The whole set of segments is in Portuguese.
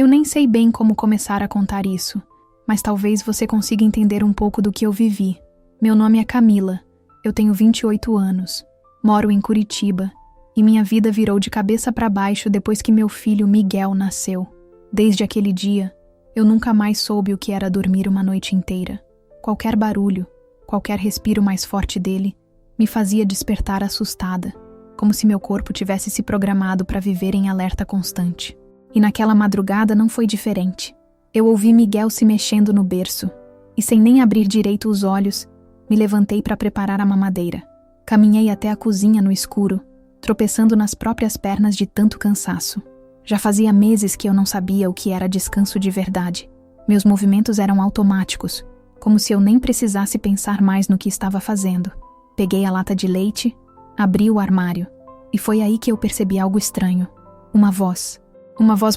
Eu nem sei bem como começar a contar isso, mas talvez você consiga entender um pouco do que eu vivi. Meu nome é Camila, eu tenho 28 anos, moro em Curitiba, e minha vida virou de cabeça para baixo depois que meu filho Miguel nasceu. Desde aquele dia, eu nunca mais soube o que era dormir uma noite inteira. Qualquer barulho, qualquer respiro mais forte dele, me fazia despertar assustada, como se meu corpo tivesse se programado para viver em alerta constante. E naquela madrugada não foi diferente. Eu ouvi Miguel se mexendo no berço, e sem nem abrir direito os olhos, me levantei para preparar a mamadeira. Caminhei até a cozinha no escuro, tropeçando nas próprias pernas de tanto cansaço. Já fazia meses que eu não sabia o que era descanso de verdade. Meus movimentos eram automáticos, como se eu nem precisasse pensar mais no que estava fazendo. Peguei a lata de leite, abri o armário, e foi aí que eu percebi algo estranho. Uma voz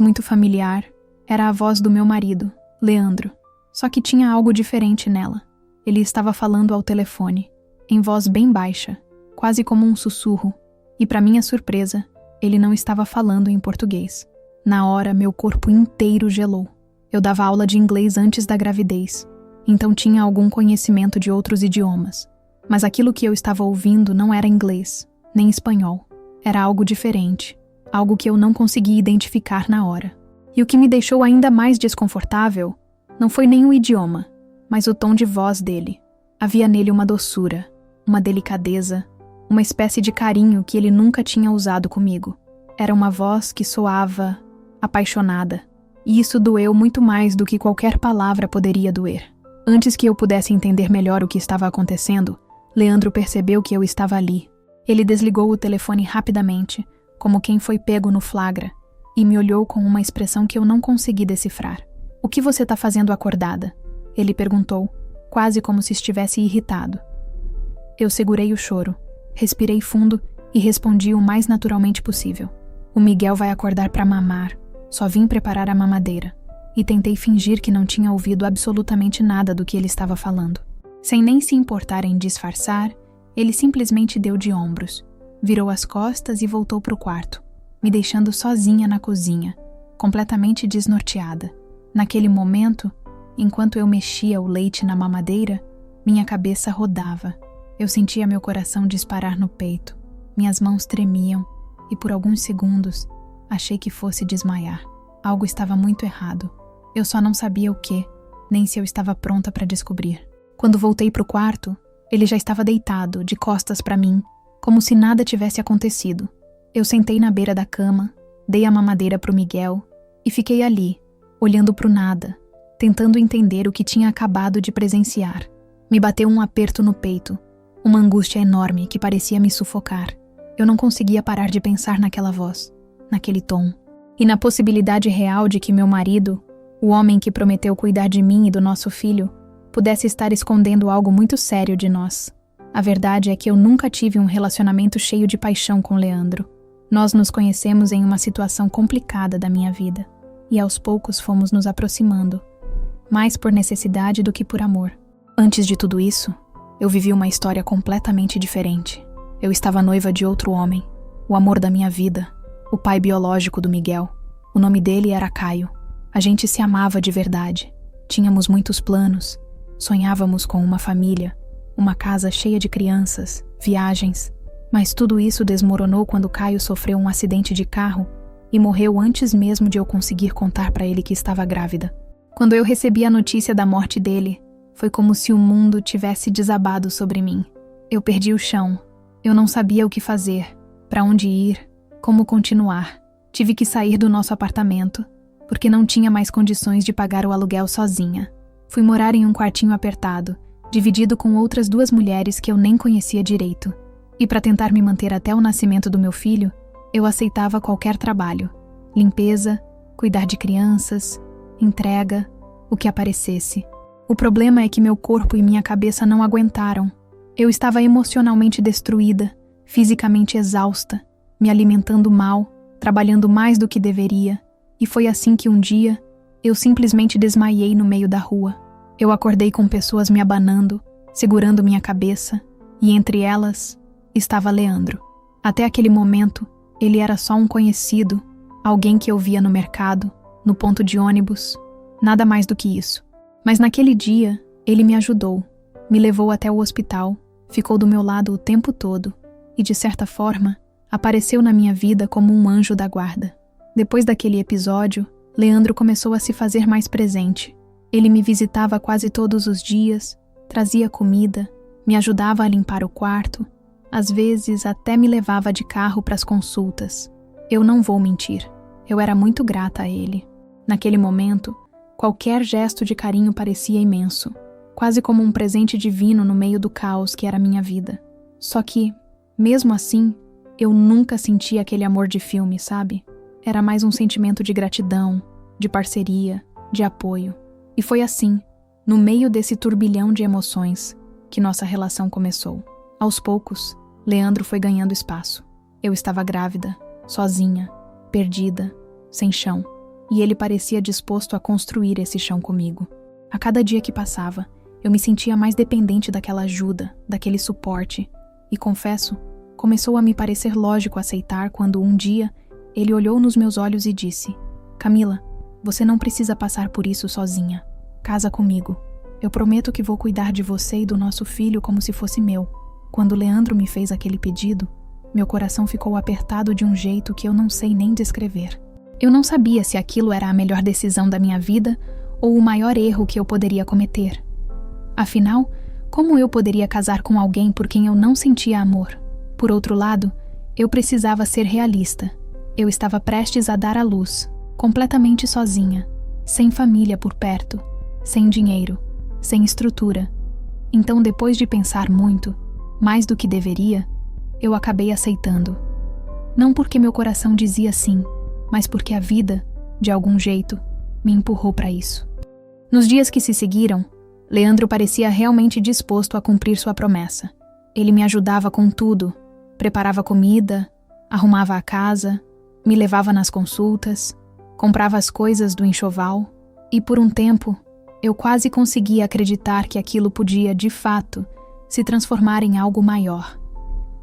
muito familiar. Era a voz do meu marido, Leandro. Só que tinha algo diferente nela. Ele estava falando ao telefone, em voz bem baixa, quase como um sussurro, e para minha surpresa, ele não estava falando em português. Na hora, meu corpo inteiro gelou. Eu dava aula de inglês antes da gravidez, então tinha algum conhecimento de outros idiomas. Mas aquilo que eu estava ouvindo não era inglês, nem espanhol. Era algo diferente, algo que eu não conseguia identificar na hora. E o que me deixou ainda mais desconfortável não foi nem o idioma, mas o tom de voz dele. Havia nele uma doçura, uma delicadeza, uma espécie de carinho que ele nunca tinha usado comigo. Era uma voz que soava apaixonada, e isso doeu muito mais do que qualquer palavra poderia doer. Antes que eu pudesse entender melhor o que estava acontecendo, Leandro percebeu que eu estava ali. Ele desligou o telefone rapidamente, como quem foi pego no flagra, e me olhou com uma expressão que eu não consegui decifrar. "O que você está fazendo acordada?" Ele perguntou, quase como se estivesse irritado. Eu segurei o choro, respirei fundo e respondi o mais naturalmente possível. "O Miguel vai acordar para mamar. Só vim preparar a mamadeira." E tentei fingir que não tinha ouvido absolutamente nada do que ele estava falando. Sem nem se importar em disfarçar, ele simplesmente deu de ombros, virou as costas e voltou para o quarto, me deixando sozinha na cozinha, completamente desnorteada. Naquele momento, enquanto eu mexia o leite na mamadeira, minha cabeça rodava. Eu sentia meu coração disparar no peito, minhas mãos tremiam e por alguns segundos achei que fosse desmaiar. Algo estava muito errado. Eu só não sabia o que, nem se eu estava pronta para descobrir. Quando voltei para o quarto, ele já estava deitado, de costas para mim, como se nada tivesse acontecido. Eu sentei na beira da cama, dei a mamadeira para o Miguel e fiquei ali, olhando para o nada, tentando entender o que tinha acabado de presenciar. Me bateu um aperto no peito, uma angústia enorme que parecia me sufocar. Eu não conseguia parar de pensar naquela voz, naquele tom, e na possibilidade real de que meu marido, o homem que prometeu cuidar de mim e do nosso filho, pudesse estar escondendo algo muito sério de nós. A verdade é que eu nunca tive um relacionamento cheio de paixão com Leandro. Nós nos conhecemos em uma situação complicada da minha vida, e aos poucos fomos nos aproximando, mais por necessidade do que por amor. Antes de tudo isso, eu vivi uma história completamente diferente. Eu estava noiva de outro homem, o amor da minha vida, o pai biológico do Miguel. O nome dele era Caio. A gente se amava de verdade. Tínhamos muitos planos. Sonhávamos com uma família, uma casa cheia de crianças, viagens. Mas tudo isso desmoronou quando Caio sofreu um acidente de carro e morreu antes mesmo de eu conseguir contar para ele que estava grávida. Quando eu recebi a notícia da morte dele, foi como se o mundo tivesse desabado sobre mim. Eu perdi o chão. Eu não sabia o que fazer, para onde ir, como continuar. Tive que sair do nosso apartamento, porque não tinha mais condições de pagar o aluguel sozinha. Fui morar em um quartinho apertado, dividido com outras 2 mulheres que eu nem conhecia direito. E para tentar me manter até o nascimento do meu filho, eu aceitava qualquer trabalho. Limpeza, cuidar de crianças, entrega, o que aparecesse. O problema é que meu corpo e minha cabeça não aguentaram. Eu estava emocionalmente destruída, fisicamente exausta, me alimentando mal, trabalhando mais do que deveria. E foi assim que um dia, eu simplesmente desmaiei no meio da rua. Eu acordei com pessoas me abanando, segurando minha cabeça, e entre elas estava Leandro. Até aquele momento, ele era só um conhecido, alguém que eu via no mercado, no ponto de ônibus, nada mais do que isso. Mas naquele dia, ele me ajudou, me levou até o hospital, ficou do meu lado o tempo todo e, de certa forma, apareceu na minha vida como um anjo da guarda. Depois daquele episódio, Leandro começou a se fazer mais presente. Ele me visitava quase todos os dias, trazia comida, me ajudava a limpar o quarto, às vezes até me levava de carro para as consultas. Eu não vou mentir, eu era muito grata a ele. Naquele momento, qualquer gesto de carinho parecia imenso, quase como um presente divino no meio do caos que era minha vida. Só que, mesmo assim, eu nunca senti aquele amor de filme, sabe? Era mais um sentimento de gratidão, de parceria, de apoio. E foi assim, no meio desse turbilhão de emoções, que nossa relação começou. Aos poucos, Leandro foi ganhando espaço. Eu estava grávida, sozinha, perdida, sem chão. E ele parecia disposto a construir esse chão comigo. A cada dia que passava, eu me sentia mais dependente daquela ajuda, daquele suporte. E confesso, começou a me parecer lógico aceitar quando um dia ele olhou nos meus olhos e disse: Camila, você não precisa passar por isso sozinha. Casa comigo. Eu prometo que vou cuidar de você e do nosso filho como se fosse meu. Quando Leandro me fez aquele pedido, meu coração ficou apertado de um jeito que eu não sei nem descrever. Eu não sabia se aquilo era a melhor decisão da minha vida ou o maior erro que eu poderia cometer. Afinal, como eu poderia casar com alguém por quem eu não sentia amor? Por outro lado, eu precisava ser realista. Eu estava prestes a dar à luz, completamente sozinha, sem família por perto, sem dinheiro, sem estrutura. Então, depois de pensar muito, mais do que deveria, eu acabei aceitando. Não porque meu coração dizia sim, mas porque a vida, de algum jeito, me empurrou para isso. Nos dias que se seguiram, Leandro parecia realmente disposto a cumprir sua promessa. Ele me ajudava com tudo, preparava comida, arrumava a casa, me levava nas consultas, comprava as coisas do enxoval e, por um tempo, eu quase conseguia acreditar que aquilo podia, de fato, se transformar em algo maior.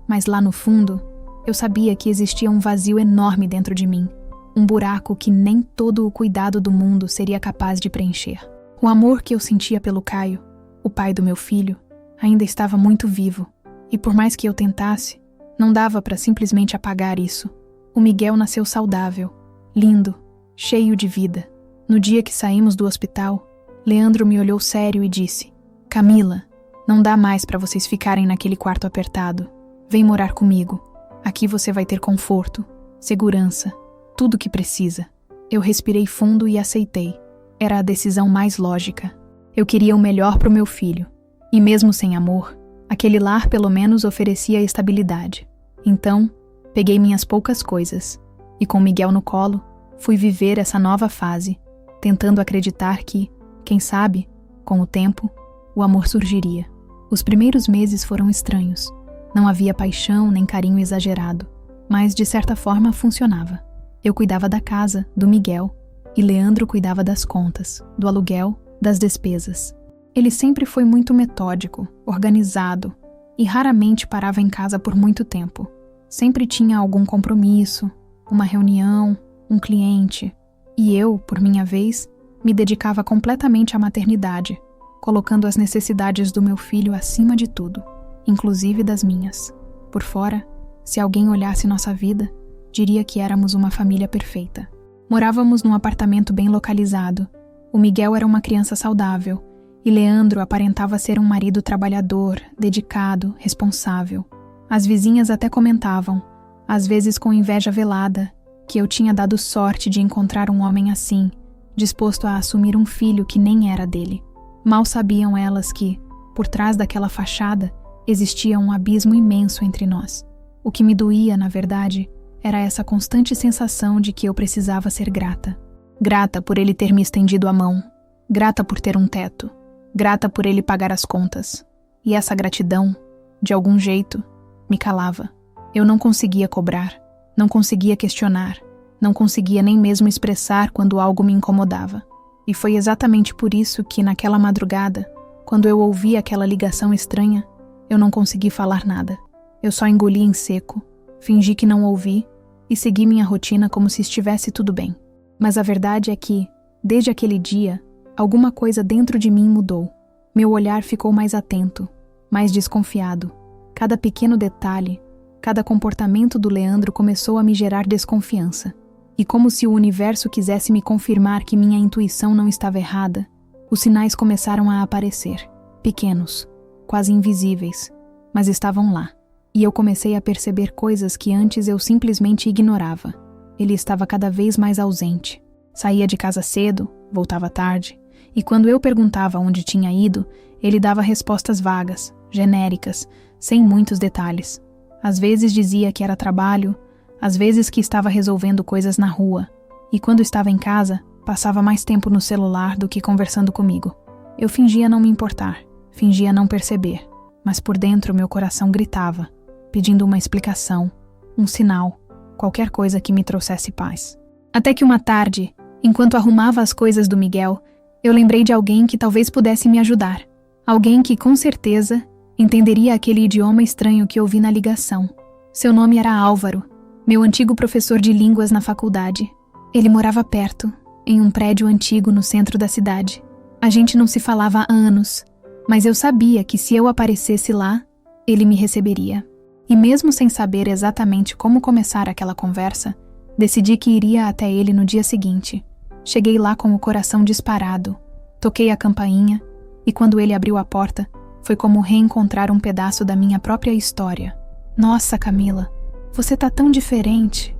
Mas lá no fundo, eu sabia que existia um vazio enorme dentro de mim, um buraco que nem todo o cuidado do mundo seria capaz de preencher. O amor que eu sentia pelo Caio, o pai do meu filho, ainda estava muito vivo, e por mais que eu tentasse, não dava para simplesmente apagar isso. O Miguel nasceu saudável, lindo, cheio de vida. No dia que saímos do hospital, Leandro me olhou sério e disse: Camila, não dá mais para vocês ficarem naquele quarto apertado. Vem morar comigo. Aqui você vai ter conforto, segurança, tudo o que precisa. Eu respirei fundo e aceitei. Era a decisão mais lógica. Eu queria o melhor para o meu filho. E mesmo sem amor, aquele lar pelo menos oferecia estabilidade. Então, peguei minhas poucas coisas e, com Miguel no colo, fui viver essa nova fase, tentando acreditar que, quem sabe, com o tempo, o amor surgiria. Os primeiros meses foram estranhos. Não havia paixão nem carinho exagerado, mas de certa forma funcionava. Eu cuidava da casa, do Miguel, e Leandro cuidava das contas, do aluguel, das despesas. Ele sempre foi muito metódico, organizado, e raramente parava em casa por muito tempo. Sempre tinha algum compromisso, uma reunião, um cliente. E eu, por minha vez, me dedicava completamente à maternidade, colocando as necessidades do meu filho acima de tudo, inclusive das minhas. Por fora, se alguém olhasse nossa vida, diria que éramos uma família perfeita. Morávamos num apartamento bem localizado. O Miguel era uma criança saudável, e Leandro aparentava ser um marido trabalhador, dedicado, responsável. As vizinhas até comentavam, às vezes com inveja velada, que eu tinha dado sorte de encontrar um homem assim, disposto a assumir um filho que nem era dele. Mal sabiam elas que, por trás daquela fachada, existia um abismo imenso entre nós. O que me doía, na verdade, era essa constante sensação de que eu precisava ser grata. Grata por ele ter me estendido a mão, grata por ter um teto, grata por ele pagar as contas. E essa gratidão, de algum jeito, me calava. Eu não conseguia cobrar, não conseguia questionar, não conseguia nem mesmo expressar quando algo me incomodava. E foi exatamente por isso que, naquela madrugada, quando eu ouvi aquela ligação estranha, eu não consegui falar nada. Eu só engoli em seco, fingi que não ouvi e segui minha rotina como se estivesse tudo bem. Mas a verdade é que, desde aquele dia, alguma coisa dentro de mim mudou. Meu olhar ficou mais atento, mais desconfiado. Cada pequeno detalhe, cada comportamento do Leandro começou a me gerar desconfiança. E como se o universo quisesse me confirmar que minha intuição não estava errada, os sinais começaram a aparecer. Pequenos, quase invisíveis, mas estavam lá. E eu comecei a perceber coisas que antes eu simplesmente ignorava. Ele estava cada vez mais ausente. Saía de casa cedo, voltava tarde, e quando eu perguntava onde tinha ido, ele dava respostas vagas, genéricas, sem muitos detalhes. Às vezes dizia que era trabalho, às vezes que estava resolvendo coisas na rua, e quando estava em casa, passava mais tempo no celular do que conversando comigo. Eu fingia não me importar, fingia não perceber, mas por dentro meu coração gritava, pedindo uma explicação, um sinal, qualquer coisa que me trouxesse paz. Até que uma tarde, enquanto arrumava as coisas do Miguel, eu lembrei de alguém que talvez pudesse me ajudar. Alguém que, com certeza, entenderia aquele idioma estranho que ouvi na ligação. Seu nome era Álvaro, meu antigo professor de línguas na faculdade. Ele morava perto, em um prédio antigo no centro da cidade. A gente não se falava há anos, mas eu sabia que se eu aparecesse lá, ele me receberia. E mesmo sem saber exatamente como começar aquela conversa, decidi que iria até ele no dia seguinte. Cheguei lá com o coração disparado, toquei a campainha, e quando ele abriu a porta, foi como reencontrar um pedaço da minha própria história. Nossa, Camila, você tá tão diferente.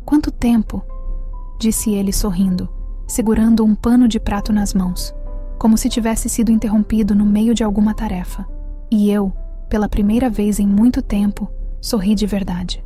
Quanto tempo? Disse ele sorrindo, segurando um pano de prato nas mãos, como se tivesse sido interrompido no meio de alguma tarefa. E eu, pela primeira vez em muito tempo, sorri de verdade.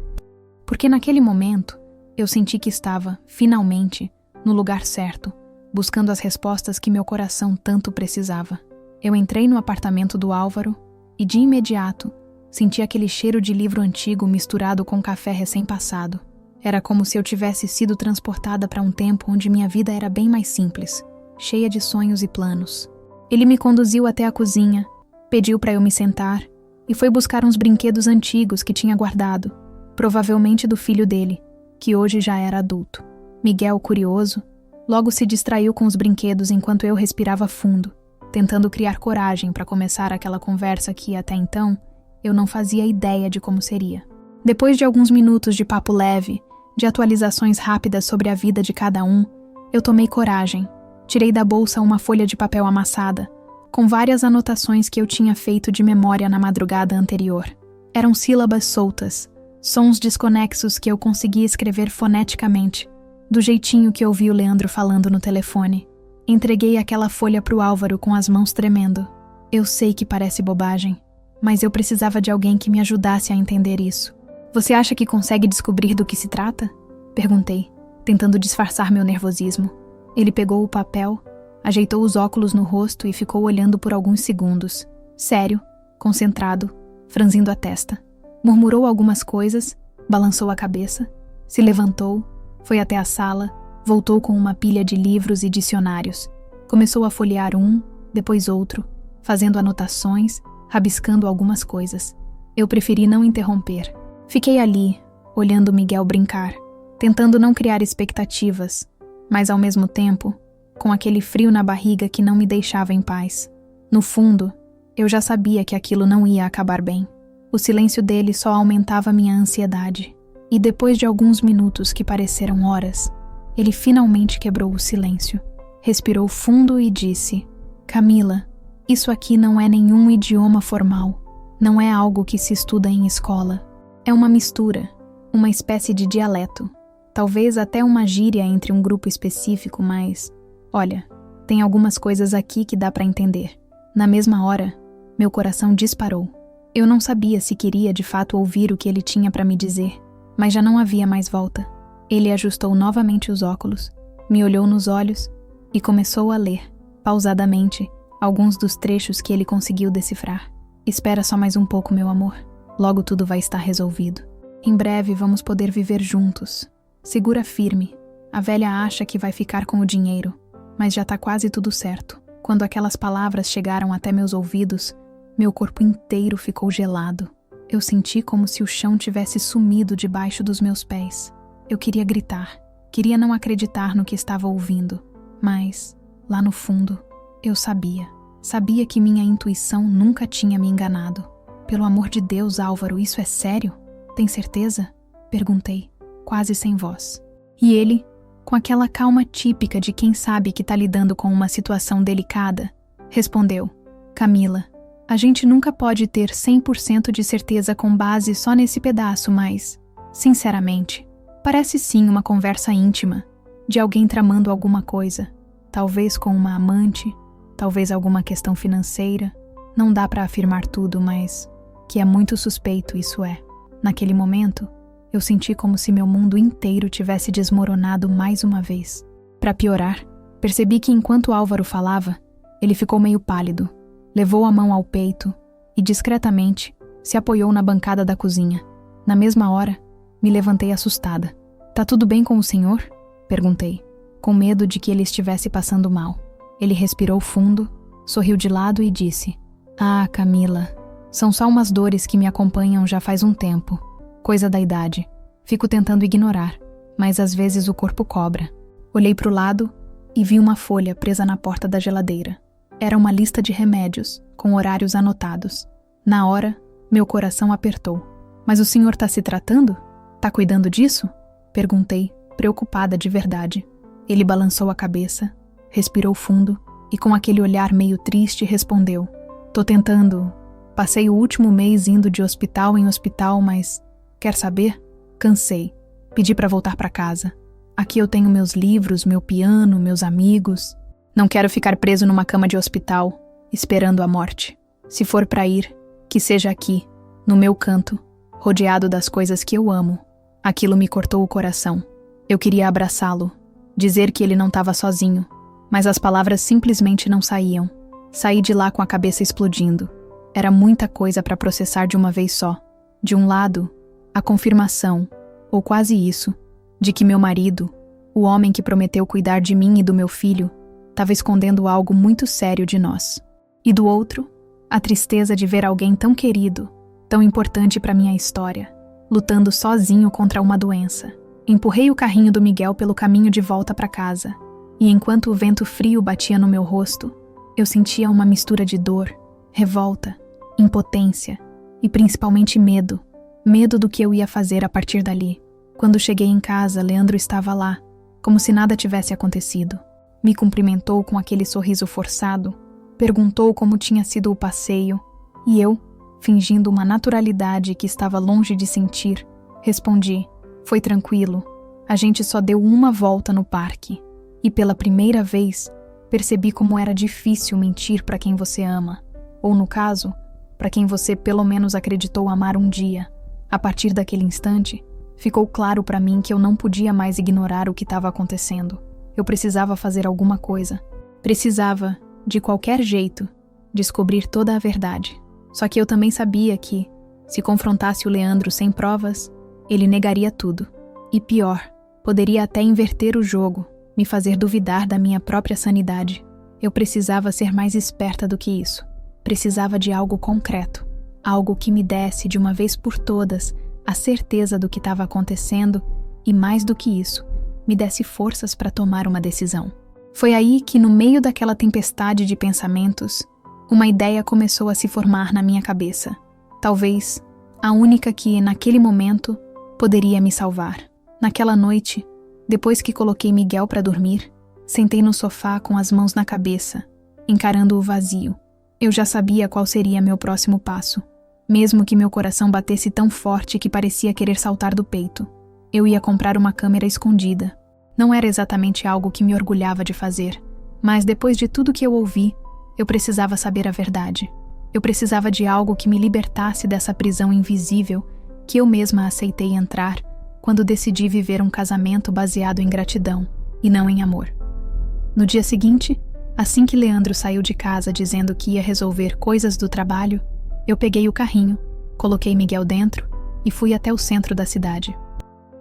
Porque naquele momento, eu senti que estava, finalmente, no lugar certo, buscando as respostas que meu coração tanto precisava. Eu entrei no apartamento do Álvaro e, de imediato, senti aquele cheiro de livro antigo misturado com café recém-passado. Era como se eu tivesse sido transportada para um tempo onde minha vida era bem mais simples, cheia de sonhos e planos. Ele me conduziu até a cozinha, pediu para eu me sentar e foi buscar uns brinquedos antigos que tinha guardado, provavelmente do filho dele, que hoje já era adulto. Miguel, curioso, logo se distraiu com os brinquedos enquanto eu respirava fundo, tentando criar coragem para começar aquela conversa que, até então, eu não fazia ideia de como seria. Depois de alguns minutos de papo leve, de atualizações rápidas sobre a vida de cada um, eu tomei coragem. Tirei da bolsa uma folha de papel amassada, com várias anotações que eu tinha feito de memória na madrugada anterior. Eram sílabas soltas, sons desconexos que eu conseguia escrever foneticamente, do jeitinho que ouvi o Leandro falando no telefone. Entreguei aquela folha pro Álvaro com as mãos tremendo. Eu sei que parece bobagem, mas eu precisava de alguém que me ajudasse a entender isso. Você acha que consegue descobrir do que se trata? Perguntei, tentando disfarçar meu nervosismo. Ele pegou o papel, ajeitou os óculos no rosto e ficou olhando por alguns segundos. Sério, concentrado, franzindo a testa. Murmurou algumas coisas, balançou a cabeça, se levantou, foi até a sala, voltou com uma pilha de livros e dicionários. Começou a folhear um, depois outro, fazendo anotações, rabiscando algumas coisas. Eu preferi não interromper. Fiquei ali, olhando Miguel brincar, tentando não criar expectativas, mas ao mesmo tempo, com aquele frio na barriga que não me deixava em paz. No fundo, eu já sabia que aquilo não ia acabar bem. O silêncio dele só aumentava minha ansiedade. E depois de alguns minutos que pareceram horas, ele finalmente quebrou o silêncio. Respirou fundo e disse: Camila, isso aqui não é nenhum idioma formal. Não é algo que se estuda em escola. É uma mistura, uma espécie de dialeto. Talvez até uma gíria entre um grupo específico, mas... Olha, tem algumas coisas aqui que dá para entender. Na mesma hora, meu coração disparou. Eu não sabia se queria de fato ouvir o que ele tinha para me dizer, mas já não havia mais volta. Ele ajustou novamente os óculos, me olhou nos olhos e começou a ler, pausadamente, alguns dos trechos que ele conseguiu decifrar. Espera só mais um pouco, meu amor. Logo tudo vai estar resolvido. Em breve vamos poder viver juntos. Segura firme. A velha acha que vai ficar com o dinheiro, mas já tá quase tudo certo. Quando aquelas palavras chegaram até meus ouvidos, meu corpo inteiro ficou gelado. Eu senti como se o chão tivesse sumido debaixo dos meus pés. Eu queria gritar, Queria não acreditar no que estava ouvindo, mas, lá no fundo, eu sabia. Sabia que minha intuição nunca tinha me enganado. Pelo amor de Deus, Álvaro, isso é sério? Tem certeza? Perguntei, quase sem voz. E ele, com aquela calma típica de quem sabe que está lidando com uma situação delicada, respondeu: Camila, a gente nunca pode ter 100% de certeza com base só nesse pedaço, mas, sinceramente, parece sim uma conversa íntima, de alguém tramando alguma coisa, talvez com uma amante, talvez alguma questão financeira. Não dá para afirmar tudo, mas que é muito suspeito, isso é. Naquele momento, eu senti como se meu mundo inteiro tivesse desmoronado mais uma vez. Para piorar, percebi que enquanto Álvaro falava, ele ficou meio pálido, levou a mão ao peito e, discretamente, se apoiou na bancada da cozinha. Na mesma hora, me levantei assustada. Tá tudo bem com o senhor? Perguntei, com medo de que ele estivesse passando mal. Ele respirou fundo, sorriu de lado e disse: Ah, Camila, são só umas dores que me acompanham já faz um tempo. Coisa da idade. Fico tentando ignorar, mas às vezes o corpo cobra. Olhei para o lado e vi uma folha presa na porta da geladeira. Era uma lista de remédios, com horários anotados. Na hora, meu coração apertou. Mas o senhor tá se tratando? Tá cuidando disso? Perguntei, preocupada de verdade. Ele balançou a cabeça, respirou fundo e com aquele olhar meio triste respondeu: Tô tentando. Passei o último mês indo de hospital em hospital, mas... Quer saber? Cansei. Pedi pra voltar pra casa. Aqui eu tenho meus livros, meu piano, meus amigos. Não quero ficar preso numa cama de hospital, esperando a morte. Se for pra ir, que seja aqui, no meu canto, rodeado das coisas que eu amo. Aquilo me cortou o coração. Eu queria abraçá-lo, dizer que ele não estava sozinho, mas as palavras simplesmente não saíam. Saí de lá com a cabeça explodindo. Era muita coisa para processar de uma vez só. De um lado, a confirmação, ou quase isso, de que meu marido, o homem que prometeu cuidar de mim e do meu filho, estava escondendo algo muito sério de nós. E do outro, a tristeza de ver alguém tão querido, tão importante para minha história, lutando sozinho contra uma doença. Empurrei o carrinho do Miguel pelo caminho de volta para casa, e enquanto o vento frio batia no meu rosto, eu sentia uma mistura de dor, revolta, impotência e principalmente medo. Medo do que eu ia fazer a partir dali. Quando cheguei em casa, Leandro estava lá, como se nada tivesse acontecido. Me cumprimentou com aquele sorriso forçado, perguntou como tinha sido o passeio, e eu, fingindo uma naturalidade que estava longe de sentir, respondi: Foi tranquilo, a gente só deu uma volta no parque. E pela primeira vez, percebi como era difícil mentir para quem você ama, ou no caso, para quem você pelo menos acreditou amar um dia. A partir daquele instante, ficou claro para mim que eu não podia mais ignorar o que estava acontecendo. Eu precisava fazer alguma coisa. Precisava, de qualquer jeito, descobrir toda a verdade. Só que eu também sabia que, se confrontasse o Leandro sem provas, ele negaria tudo. E pior, poderia até inverter o jogo, me fazer duvidar da minha própria sanidade. Eu precisava ser mais esperta do que isso. Precisava de algo concreto. Algo que me desse, de uma vez por todas, a certeza do que estava acontecendo e, mais do que isso, me desse forças para tomar uma decisão. Foi aí que, no meio daquela tempestade de pensamentos, uma ideia começou a se formar na minha cabeça. Talvez a única que, naquele momento, poderia me salvar. Naquela noite, depois que coloquei Miguel para dormir, sentei no sofá com as mãos na cabeça, encarando o vazio. Eu já sabia qual seria meu próximo passo. Mesmo que meu coração batesse tão forte que parecia querer saltar do peito. Eu ia comprar uma câmera escondida. Não era exatamente algo que me orgulhava de fazer, mas depois de tudo que eu ouvi, eu precisava saber a verdade. Eu precisava de algo que me libertasse dessa prisão invisível que eu mesma aceitei entrar quando decidi viver um casamento baseado em gratidão e não em amor. No dia seguinte, assim que Leandro saiu de casa dizendo que ia resolver coisas do trabalho, eu peguei o carrinho, coloquei Miguel dentro e fui até o centro da cidade.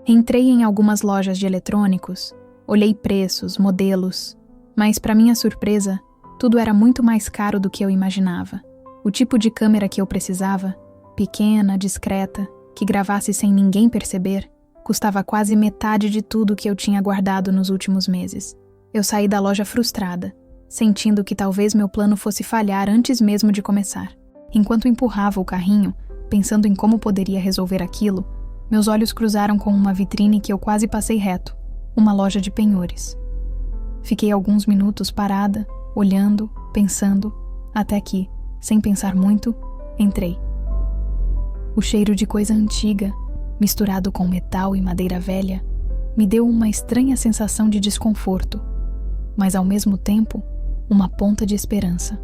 Entrei em algumas lojas de eletrônicos, olhei preços, modelos, mas, para minha surpresa, tudo era muito mais caro do que eu imaginava. O tipo de câmera que eu precisava, pequena, discreta, que gravasse sem ninguém perceber, Custava quase metade de tudo que eu tinha guardado nos últimos meses. Eu saí da loja frustrada, sentindo que talvez meu plano fosse falhar antes mesmo de começar. Enquanto empurrava o carrinho, pensando em como poderia resolver aquilo, meus olhos cruzaram com uma vitrine que eu quase passei reto, uma loja de penhores. Fiquei alguns minutos parada, olhando, pensando, até que, sem pensar muito, entrei. O cheiro de coisa antiga, misturado com metal e madeira velha, me deu uma estranha sensação de desconforto, mas ao mesmo tempo, uma ponta de esperança.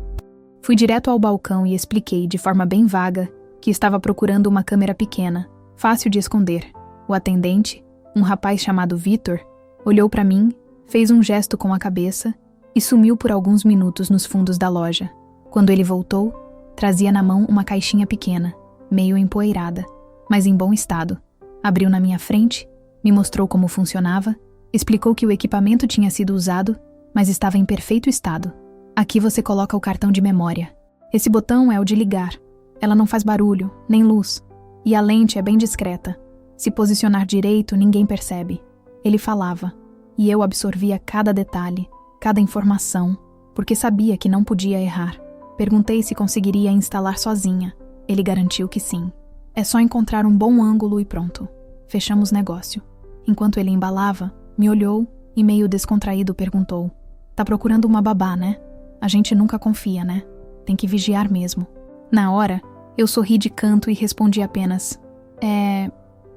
Fui direto ao balcão e expliquei, de forma bem vaga, que estava procurando uma câmera pequena, fácil de esconder. O atendente, um rapaz chamado Vitor, olhou para mim, fez um gesto com a cabeça e sumiu por alguns minutos nos fundos da loja. Quando ele voltou, trazia na mão uma caixinha pequena, meio empoeirada, mas em bom estado. Abriu na minha frente, me mostrou como funcionava, explicou que o equipamento tinha sido usado, mas estava em perfeito estado. Aqui você coloca o cartão de memória. Esse botão é o de ligar. Ela não faz barulho, nem luz. E a lente é bem discreta. Se posicionar direito, ninguém percebe. Ele falava, e eu absorvia cada detalhe, cada informação, porque sabia que não podia errar. Perguntei se conseguiria instalar sozinha. Ele garantiu que sim. É só encontrar um bom ângulo e pronto. Fechamos negócio. Enquanto ele embalava, me olhou e meio descontraído perguntou: "Tá procurando uma babá, né? A gente nunca confia, né? Tem que vigiar mesmo." Na hora, eu sorri de canto e respondi apenas: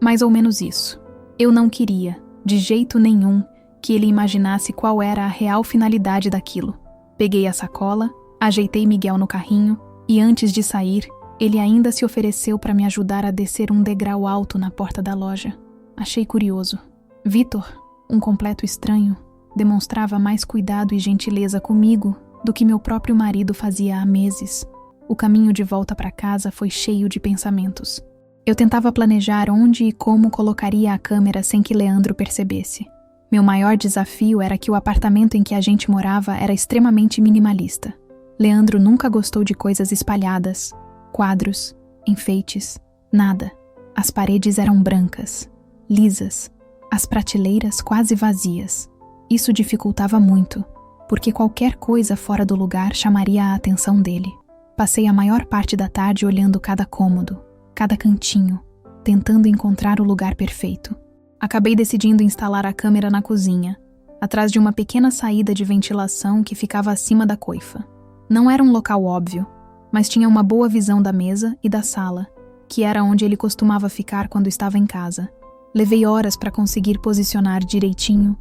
mais ou menos isso. Eu não queria, de jeito nenhum, que ele imaginasse qual era a real finalidade daquilo. Peguei a sacola, ajeitei Miguel no carrinho e antes de sair, ele ainda se ofereceu para me ajudar a descer um degrau alto na porta da loja. Achei curioso. Vitor, um completo estranho, demonstrava mais cuidado e gentileza comigo do que meu próprio marido fazia há meses. O caminho de volta para casa foi cheio de pensamentos. Eu tentava planejar onde e como colocaria a câmera sem que Leandro percebesse. Meu maior desafio era que o apartamento em que a gente morava era extremamente minimalista. Leandro nunca gostou de coisas espalhadas, quadros, enfeites, nada. As paredes eram brancas, lisas, as prateleiras quase vazias. Isso dificultava muito, porque qualquer coisa fora do lugar chamaria a atenção dele. Passei a maior parte da tarde olhando cada cômodo, cada cantinho, tentando encontrar o lugar perfeito. Acabei decidindo instalar a câmera na cozinha, atrás de uma pequena saída de ventilação que ficava acima da coifa. Não era um local óbvio, mas tinha uma boa visão da mesa e da sala, que era onde ele costumava ficar quando estava em casa. Levei horas para conseguir posicionar direitinho,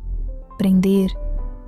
prender,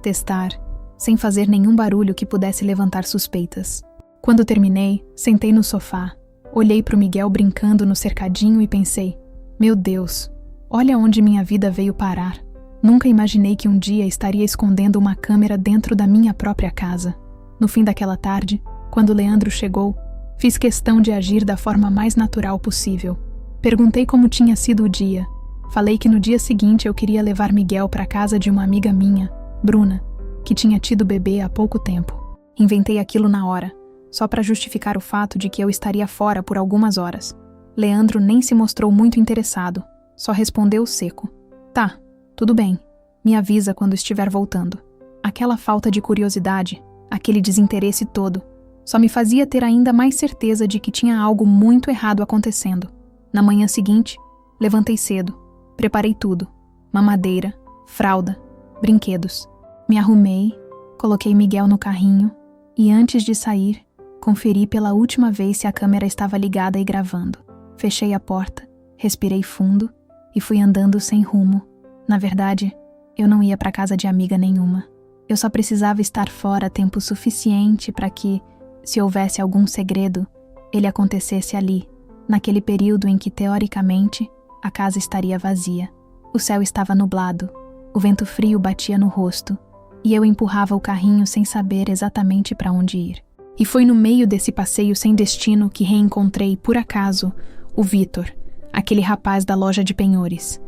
testar, sem fazer nenhum barulho que pudesse levantar suspeitas. Quando terminei, sentei no sofá, olhei para o Miguel brincando no cercadinho e pensei: meu Deus, olha onde minha vida veio parar. Nunca imaginei que um dia estaria escondendo uma câmera dentro da minha própria casa. No fim daquela tarde, quando Leandro chegou, fiz questão de agir da forma mais natural possível. Perguntei como tinha sido o dia. Falei que no dia seguinte eu queria levar Miguel para a casa de uma amiga minha, Bruna, que tinha tido bebê há pouco tempo. Inventei aquilo na hora, só para justificar o fato de que eu estaria fora por algumas horas. Leandro nem se mostrou muito interessado, só respondeu seco: "Tá, tudo bem, me avisa quando estiver voltando." Aquela falta de curiosidade, aquele desinteresse todo, só me fazia ter ainda mais certeza de que tinha algo muito errado acontecendo. Na manhã seguinte, levantei cedo, preparei tudo: mamadeira, fralda, brinquedos. Me arrumei, coloquei Miguel no carrinho e antes de sair, conferi pela última vez se a câmera estava ligada e gravando. Fechei a porta, respirei fundo e fui andando sem rumo. Na verdade, eu não ia para casa de amiga nenhuma. Eu só precisava estar fora tempo suficiente para que, se houvesse algum segredo, ele acontecesse ali, naquele período em que, teoricamente, a casa estaria vazia. O céu estava nublado, o vento frio batia no rosto, e eu empurrava o carrinho sem saber exatamente para onde ir. E foi no meio desse passeio sem destino que reencontrei, por acaso, o Vitor, aquele rapaz da loja de penhores.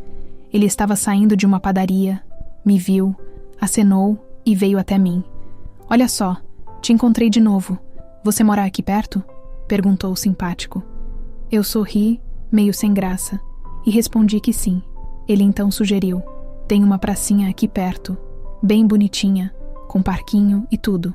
Ele estava saindo de uma padaria, me viu, acenou e veio até mim. "Olha só, te encontrei de novo. Você mora aqui perto?" perguntou simpático. Eu sorri, meio sem graça, e respondi que sim. Ele então sugeriu: tem uma pracinha aqui perto, bem bonitinha, com parquinho e tudo.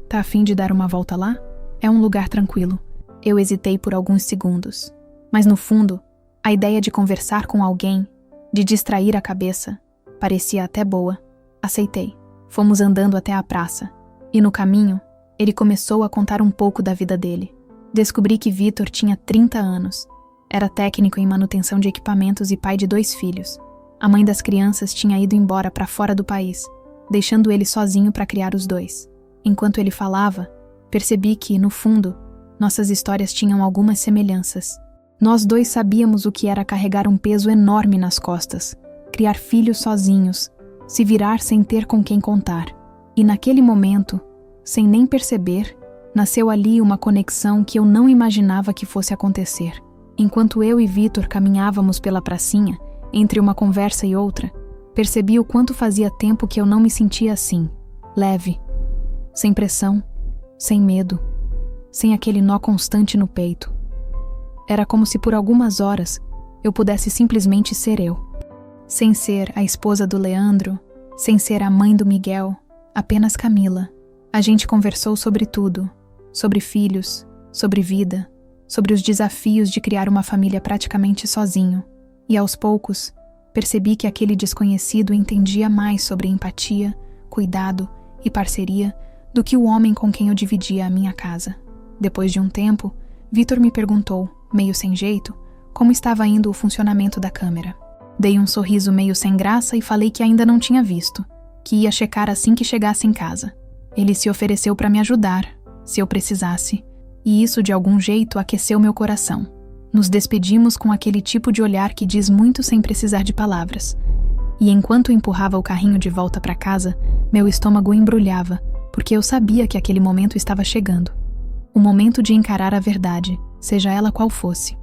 Tá a fim de dar uma volta lá? É um lugar tranquilo. Eu hesitei por alguns segundos. Mas no fundo, a ideia de conversar com alguém, de distrair a cabeça, parecia até boa. Aceitei. Fomos andando até a praça. E no caminho, ele começou a contar um pouco da vida dele. Descobri que Vitor tinha 30 anos. Era técnico em manutenção de equipamentos e pai de 2 filhos. A mãe das crianças tinha ido embora para fora do país, deixando ele sozinho para criar os 2. Enquanto ele falava, percebi que, no fundo, nossas histórias tinham algumas semelhanças. Nós 2 sabíamos o que era carregar um peso enorme nas costas, criar filhos sozinhos, se virar sem ter com quem contar. E naquele momento, sem nem perceber, nasceu ali uma conexão que eu não imaginava que fosse acontecer. Enquanto eu e Vitor caminhávamos pela pracinha, entre uma conversa e outra, percebi o quanto fazia tempo que eu não me sentia assim, leve, sem pressão, sem medo, sem aquele nó constante no peito. Era como se por algumas horas eu pudesse simplesmente ser eu. Sem ser a esposa do Leandro, sem ser a mãe do Miguel, apenas Camila. A gente conversou sobre tudo, sobre filhos, sobre vida, sobre os desafios de criar uma família praticamente sozinho. E aos poucos, percebi que aquele desconhecido entendia mais sobre empatia, cuidado e parceria do que o homem com quem eu dividia a minha casa. Depois de um tempo, Vitor me perguntou, meio sem jeito, como estava indo o funcionamento da câmera. Dei um sorriso meio sem graça e falei que ainda não tinha visto, que ia checar assim que chegasse em casa. Ele se ofereceu para me ajudar, se eu precisasse, e isso de algum jeito aqueceu meu coração. Nos despedimos com aquele tipo de olhar que diz muito sem precisar de palavras. E enquanto empurrava o carrinho de volta para casa, meu estômago embrulhava, porque eu sabia que aquele momento estava chegando. O momento de encarar a verdade, seja ela qual fosse.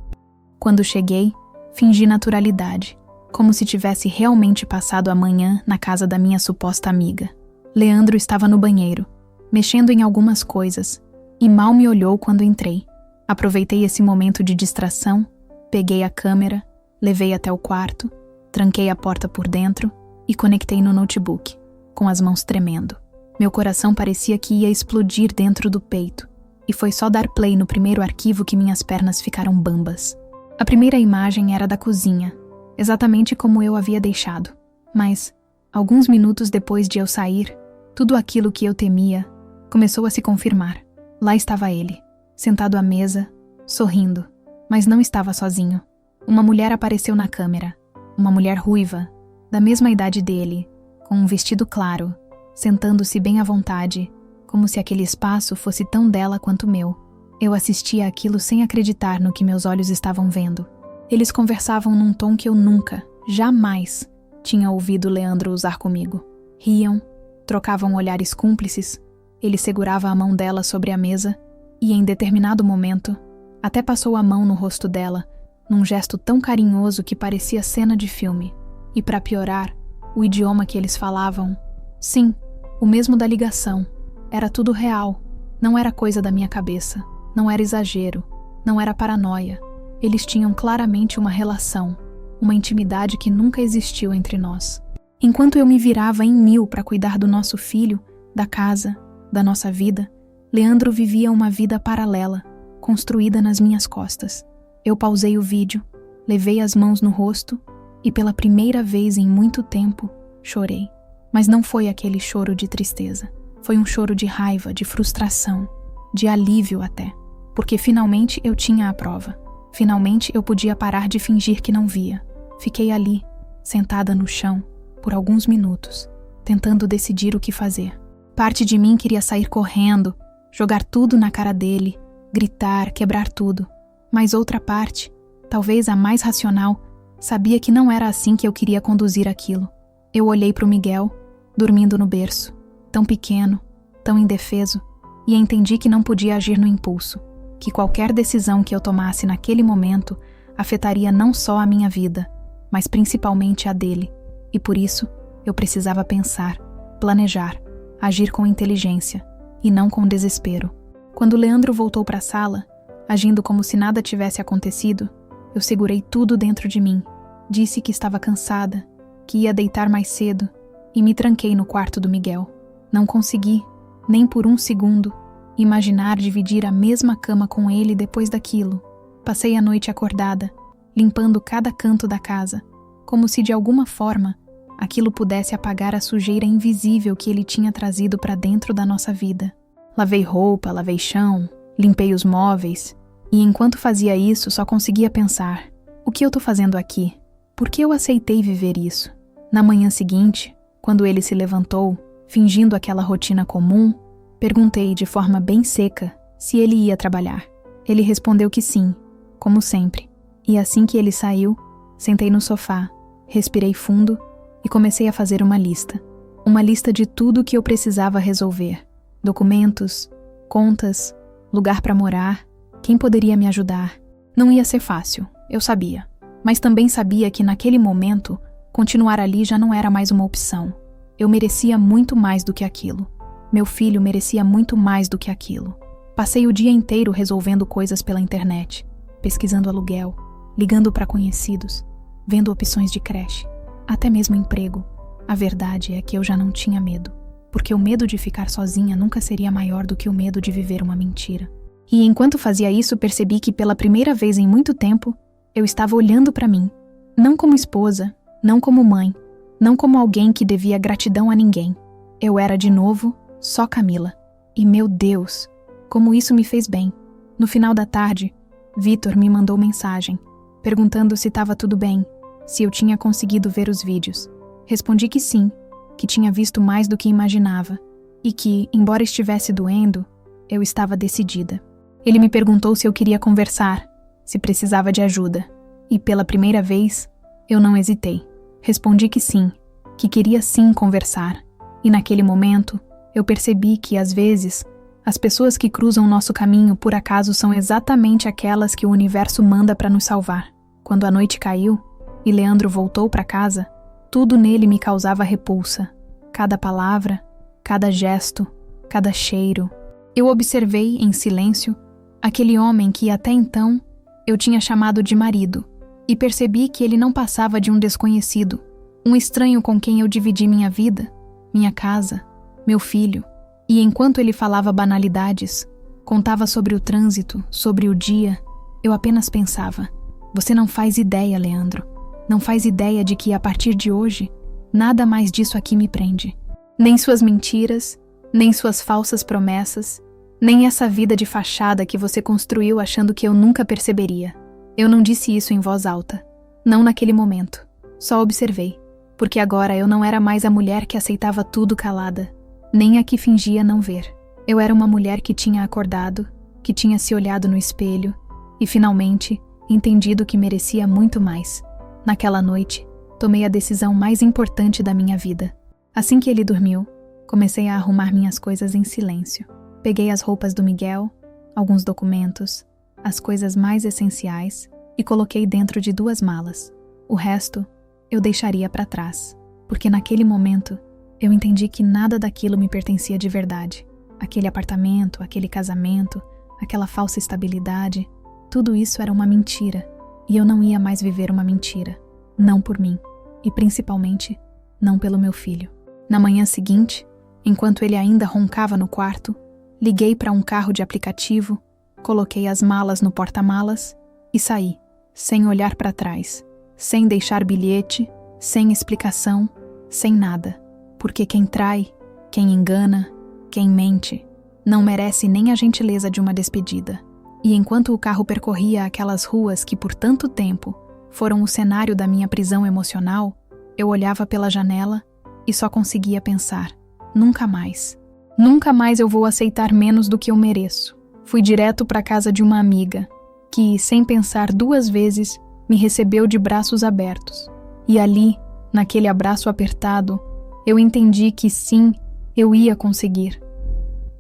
Quando cheguei, fingi naturalidade, como se tivesse realmente passado a manhã na casa da minha suposta amiga. Leandro estava no banheiro, mexendo em algumas coisas, e mal me olhou quando entrei. Aproveitei esse momento de distração, peguei a câmera, levei até o quarto, tranquei a porta por dentro e conectei no notebook, com as mãos tremendo. Meu coração parecia que ia explodir dentro do peito, e foi só dar play no primeiro arquivo que minhas pernas ficaram bambas. A primeira imagem era da cozinha, exatamente como eu havia deixado. Mas, alguns minutos depois de eu sair, tudo aquilo que eu temia começou a se confirmar. Lá estava ele, sentado à mesa, sorrindo, mas não estava sozinho. Uma mulher apareceu na câmera, uma mulher ruiva, da mesma idade dele, com um vestido claro, sentando-se bem à vontade, como se aquele espaço fosse tão dela quanto meu. Eu assistia àquilo sem acreditar no que meus olhos estavam vendo. Eles conversavam num tom que eu nunca, jamais, tinha ouvido Leandro usar comigo. Riam, trocavam olhares cúmplices, ele segurava a mão dela sobre a mesa e, em determinado momento, até passou a mão no rosto dela, num gesto tão carinhoso que parecia cena de filme. E, para piorar, o idioma que eles falavam, sim, o mesmo da ligação, era tudo real, não era coisa da minha cabeça, não era exagero, não era paranoia. Eles tinham claramente uma relação, uma intimidade que nunca existiu entre nós. Enquanto eu me virava em 1000 para cuidar do nosso filho, da casa, da nossa vida, Leandro vivia uma vida paralela, construída nas minhas costas. Eu pausei o vídeo, levei as mãos no rosto e pela primeira vez em muito tempo, chorei. Mas não foi aquele choro de tristeza. Foi um choro de raiva, de frustração, de alívio até, porque finalmente eu tinha a prova. Finalmente eu podia parar de fingir que não via. Fiquei ali, sentada no chão, por alguns minutos, tentando decidir o que fazer. Parte de mim queria sair correndo, jogar tudo na cara dele, gritar, quebrar tudo. Mas outra parte, talvez a mais racional, sabia que não era assim que eu queria conduzir aquilo. Eu olhei para o Miguel, dormindo no berço, tão pequeno, tão indefeso, e entendi que não podia agir no impulso, que qualquer decisão que eu tomasse naquele momento afetaria não só a minha vida, mas principalmente a dele, e por isso eu precisava pensar, planejar, agir com inteligência, e não com desespero. Quando Leandro voltou para a sala, agindo como se nada tivesse acontecido, eu segurei tudo dentro de mim, Disse que estava cansada, que ia deitar mais cedo e me tranquei no quarto do Miguel. Não consegui, nem por um segundo, imaginar dividir a mesma cama com ele depois daquilo. Passei a noite acordada, limpando cada canto da casa, como se de alguma forma aquilo pudesse apagar a sujeira invisível que ele tinha trazido para dentro da nossa vida. Lavei roupa, lavei chão, limpei os móveis, e enquanto fazia isso só conseguia pensar: o que eu tô fazendo aqui? Por que eu aceitei viver isso? Na manhã seguinte, quando ele se levantou, fingindo aquela rotina comum, perguntei de forma bem seca se ele ia trabalhar. Ele respondeu que sim, como sempre. E assim que ele saiu, sentei no sofá, respirei fundo e comecei a fazer uma lista. Uma lista de tudo que eu precisava resolver. Documentos, contas, lugar para morar, quem poderia me ajudar. Não ia ser fácil, eu sabia. Mas também sabia que naquele momento, continuar ali já não era mais uma opção. Eu merecia muito mais do que aquilo. Meu filho merecia muito mais do que aquilo. Passei o dia inteiro resolvendo coisas pela internet, pesquisando aluguel, ligando para conhecidos, vendo opções de creche, até mesmo emprego. A verdade é que eu já não tinha medo, porque o medo de ficar sozinha nunca seria maior do que o medo de viver uma mentira. E enquanto fazia isso, percebi que pela primeira vez em muito tempo, eu estava olhando para mim, não como esposa, não como mãe, não como alguém que devia gratidão a ninguém. Eu era de novo só Camila. E meu Deus, como isso me fez bem. No final da tarde, Vitor me mandou mensagem, perguntando se estava tudo bem, se eu tinha conseguido ver os vídeos. Respondi que sim, que tinha visto mais do que imaginava, e que, embora estivesse doendo, eu estava decidida. Ele me perguntou se eu queria conversar, se precisava de ajuda, e pela primeira vez, eu não hesitei. Respondi que sim, que queria sim conversar, e naquele momento, eu percebi que, às vezes, as pessoas que cruzam nosso caminho por acaso são exatamente aquelas que o universo manda para nos salvar. Quando a noite caiu e Leandro voltou para casa, tudo nele me causava repulsa. Cada palavra, cada gesto, cada cheiro. Eu observei, em silêncio, aquele homem que até então eu tinha chamado de marido, e percebi que ele não passava de um desconhecido, um estranho com quem eu dividi minha vida, minha casa, meu filho. E enquanto ele falava banalidades, contava sobre o trânsito, sobre o dia, eu apenas pensava: você não faz ideia, Leandro. Não faz ideia de que, a partir de hoje, nada mais disso aqui me prende. Nem suas mentiras, nem suas falsas promessas, nem essa vida de fachada que você construiu achando que eu nunca perceberia. Eu não disse isso em voz alta. Não naquele momento. Só observei. Porque agora eu não era mais a mulher que aceitava tudo calada, nem a que fingia não ver. Eu era uma mulher que tinha acordado, que tinha se olhado no espelho e, finalmente, entendido que merecia muito mais. Naquela noite, tomei a decisão mais importante da minha vida. Assim que ele dormiu, comecei a arrumar minhas coisas em silêncio. Peguei as roupas do Miguel, alguns documentos, as coisas mais essenciais e coloquei dentro de 2 malas. O resto eu deixaria para trás, porque naquele momento eu entendi que nada daquilo me pertencia de verdade. Aquele apartamento, aquele casamento, aquela falsa estabilidade, tudo isso era uma mentira, e eu não ia mais viver uma mentira. Não por mim, e principalmente não pelo meu filho. Na manhã seguinte, enquanto ele ainda roncava no quarto, liguei para um carro de aplicativo, coloquei as malas no porta-malas e saí, sem olhar para trás, sem deixar bilhete, sem explicação, sem nada. Porque quem trai, quem engana, quem mente, não merece nem a gentileza de uma despedida. E enquanto o carro percorria aquelas ruas que por tanto tempo foram o cenário da minha prisão emocional, eu olhava pela janela e só conseguia pensar: nunca mais. Nunca mais eu vou aceitar menos do que eu mereço. Fui direto para a casa de uma amiga, que, sem pensar 2 vezes, me recebeu de braços abertos. E ali, naquele abraço apertado, eu entendi que sim, eu ia conseguir.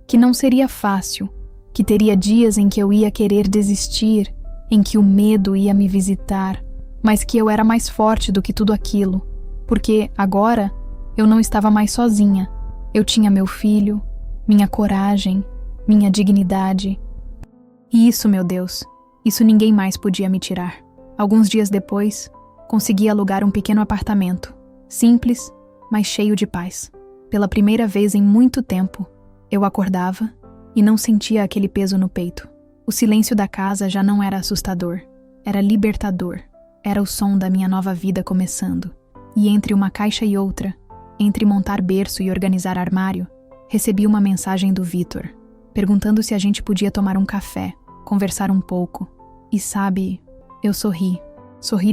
Que não seria fácil, que teria dias em que eu ia querer desistir, em que o medo ia me visitar, mas que eu era mais forte do que tudo aquilo, porque agora eu não estava mais sozinha. Eu tinha meu filho, minha coragem, minha dignidade. E isso, meu Deus, isso ninguém mais podia me tirar. Alguns dias depois, Consegui alugar um pequeno apartamento, simples, mas cheio de paz. Pela primeira vez em muito tempo, eu acordava e não sentia aquele peso no peito. O silêncio da casa já não era assustador, era libertador. Era o som da minha nova vida começando. E entre uma caixa e outra, entre montar berço e organizar armário, recebi uma mensagem do Vitor, perguntando se a gente podia tomar um café, conversar um pouco. E sabe, eu sorri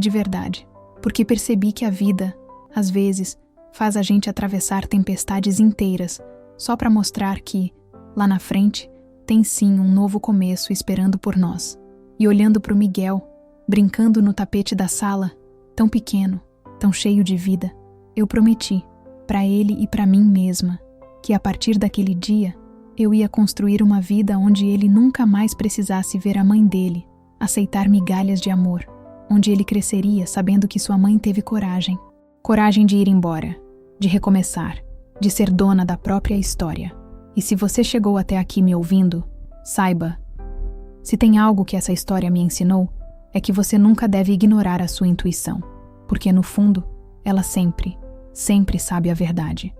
de verdade, porque percebi que a vida, às vezes, faz a gente atravessar tempestades inteiras só para mostrar que, lá na frente, tem sim um novo começo esperando por nós. E olhando para o Miguel, brincando no tapete da sala, tão pequeno, tão cheio de vida, eu prometi, para ele e para mim mesma, que a partir daquele dia, eu ia construir uma vida onde ele nunca mais precisasse ver a mãe dele aceitar migalhas de amor, onde ele cresceria sabendo que sua mãe teve coragem. Coragem de ir embora, de recomeçar, de ser dona da própria história. E se você chegou até aqui me ouvindo, saiba, se tem algo que essa história me ensinou, é que você nunca deve ignorar a sua intuição, porque no fundo, ela sempre sabe a verdade.